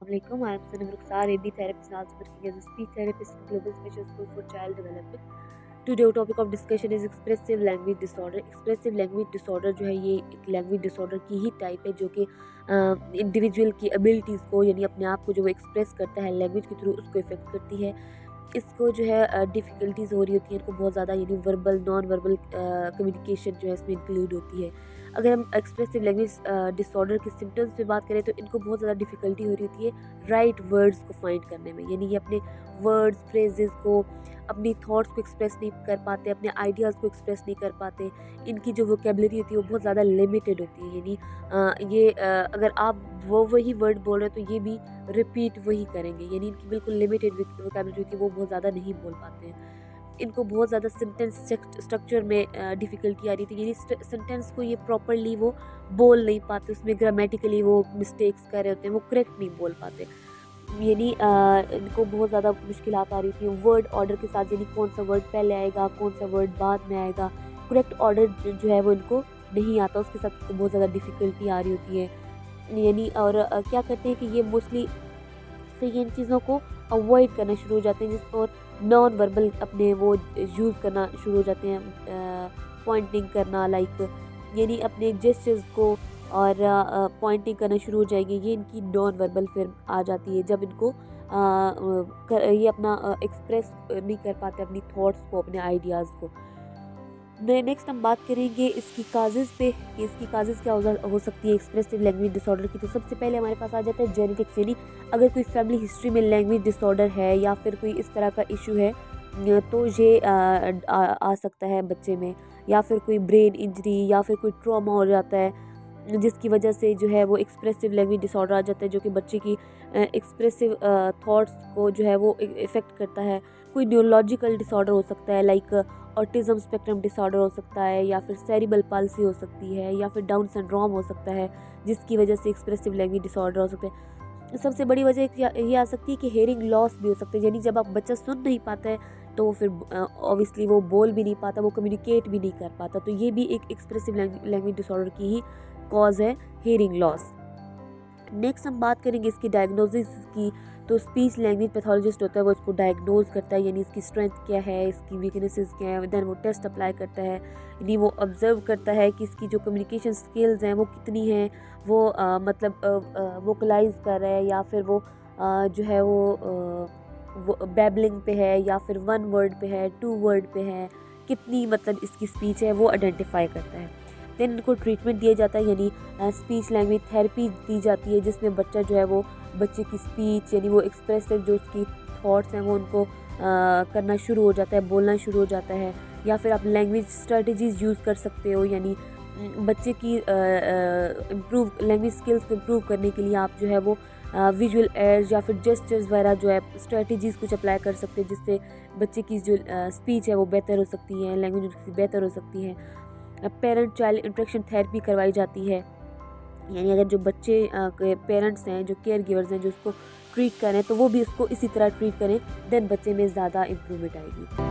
Assalamualaikum. I am Sanam Rukhsar, AD therapist, also working as a speech therapist in Global Special School for Child Development. Today our topic of discussion is expressive language disorder. Expressive language disorder जो है ये एक language disorder की ही type है जो कि individual की abilities को यानी अपने आप को जो वो एक्सप्रेस करता है लैंग्वेज के थ्रू उसको इफेक्ट करती है। इसको जो है डिफ़िकल्टीज़ हो रही होती है इनको बहुत ज़्यादा यानी वर्बल नॉन वर्बल कम्युनिकेशन जो है इसमें इंक्लूड होती है। अगर हम एक्सप्रेसिव लैंग्वेज डिसऑर्डर के सिम्पटम्स पे बात करें तो इनको बहुत ज़्यादा डिफ़िकल्टी हो रही होती है राइट वर्ड्स को फाइंड करने में, यानी ये अपने वर्ड्स फ्रेजेस को अपनी थॉट्स को एक्सप्रेस नहीं कर पाते, अपने आइडियाज़ को एक्सप्रेस नहीं कर पाते। इनकी जो वोकेबलरी होती है वो बहुत ज़्यादा लिमिटेड होती है, यानी अगर आप वो वही वर्ड बोल रहे हो तो ये भी रिपीट वही करेंगे, यानी इनकी बिल्कुल लिमिटेड वोकेबलरी होती है, वो बहुत ज़्यादा नहीं बोल पाते हैं। इनको बहुत ज़्यादा सेंटेंस स्ट्रक्चर में डिफ़िकल्टी आ रही थी, यानी सेंटेंस को ये प्रॉपरली वो बोल नहीं पाते, उसमें ग्रामेटिकली वो मिस्टेक्स कर रहे होते हैं, वो करेक्ट नहीं बोल पाते। यानी इनको बहुत ज़्यादा मुश्किलात आ रही थी वर्ड ऑर्डर के साथ, यानी कौन सा वर्ड पहले आएगा, कौन सा वर्ड बाद में आएगा, करेक्ट ऑर्डर जो है वो इनको नहीं आता, उसके साथ इनको बहुत ज़्यादा डिफ़िकल्टी आ रही होती है। यानी और क्या करते हैं कि ये मोस्टली फिर ये इन चीज़ों को अवॉइड करना शुरू हो जाते हैं, जिसको नॉन वर्बल अपने वो यूज़ करना शुरू हो जाते हैं, पॉइंटिंग करना लाइक, यानी अपने जेस्चर्स को और पॉइंटिंग करना शुरू हो जाएंगे। ये इनकी नॉन वर्बल फिर आ जाती है जब इनको ये अपना एक्सप्रेस नहीं कर पाते अपनी थॉट्स को, अपने आइडियाज़ को। नेक्स्ट हम बात करेंगे इसकी काजेज़ पे कि इसकी काजेज़ क्या हो सकती है एक्सप्रेसिव लैंग्वेज डिसऑर्डर की। तो सबसे पहले हमारे पास आ जाता है जेनेटिक्स, यानी अगर कोई फैमिली हिस्ट्री में लैंग्वेज डिसऑर्डर है या फिर कोई इस तरह का इशू है तो ये आ सकता है बच्चे में, या फिर कोई ब्रेन इंजरी या फिर कोई ट्रॉमा हो जाता है जिसकी वजह से जो है वो एक्सप्रेसिव लैंग्वेज डिसऑर्डर आ जाता है, जो कि बच्चे की एक्सप्रेसिव थॉट्स को जो है वो इफ़ेक्ट करता है। कोई न्यूरोलॉजिकल डिसऑर्डर हो सकता है लाइक ऑटिज़म स्पेक्ट्रम डिसऑर्डर हो सकता है, या फिर सेरिब्रल पाल्सी हो सकती है, या फिर डाउन सिंड्रोम हो सकता है जिसकी वजह से एक्सप्रेसिव लैंग्वेज डिसऑर्डर हो सकते हैं। सबसे बड़ी वजह ये आ सकती है कि हेयरिंग लॉस भी हो सकता है, यानी जब आप बच्चा सुन नहीं पाता है तो फिर ऑब्वियसली वो बोल भी नहीं पाता, वो कम्युनिकेट भी नहीं कर पाता, तो ये भी एक एक्सप्रेसिव लैंग्वेज डिसऑर्डर की ही कॉज है, हेयरिंग लॉस। नेक्स्ट हम बात करेंगे इसकी डायग्नोसिस की। तो स्पीच लैंग्वेज पैथोलॉजिस्ट होता है वो इसको डायग्नोज करता है, यानी इसकी स्ट्रेंथ क्या है, इसकी वीकनेसेस क्या है, देन वो टेस्ट अप्लाई करता है, यानी वो ऑब्जर्व करता है कि इसकी जो कम्युनिकेशन स्किल्स हैं वो कितनी हैं, वो मतलब वोकलाइज कर रहा है या फिर वो जो है वो बैबलिंग पे है या फिर वन वर्ड पे है, टू वर्ड पे है, कितनी मतलब इसकी स्पीच है वो आइडेंटिफाई करता है। देन इनको ट्रीटमेंट दिया जाता है, यानी स्पीच लैंग्वेज थेरेपी दी जाती है, जिसमें बच्चा जो है वो बच्चे की स्पीच यानी वो एक्सप्रेसिव जो उसकी थॉट्स हैं वो उनको करना शुरू हो जाता है, बोलना शुरू हो जाता है। या फिर आप लैंग्वेज स्ट्रेटजीज़ यूज़ कर सकते हो, यानी बच्चे की इम्प्रूव लैंग्वेज स्किल्स को इम्प्रूव करने के लिए आप जो है वो विजुअल एड्स या फिर जेस्चर्स वगैरह जो है स्ट्रेटजीज़ कुछ अप्लाई कर सकते हैं, जिससे बच्चे की जो स्पीच है वो बेहतर हो सकती है, लैंग्वेज उसकी बेहतर हो सकती है। पेरेंट चाइल्ड इंटरेक्शन थेरेपी करवाई जाती है, यानी अगर जो बच्चे के पेरेंट्स हैं, जो केयर गिवर्स हैं, जो उसको ट्रीट करें तो वो भी उसको इसी तरह ट्रीट करें, देन बच्चे में ज़्यादा इम्प्रूवमेंट आएगी।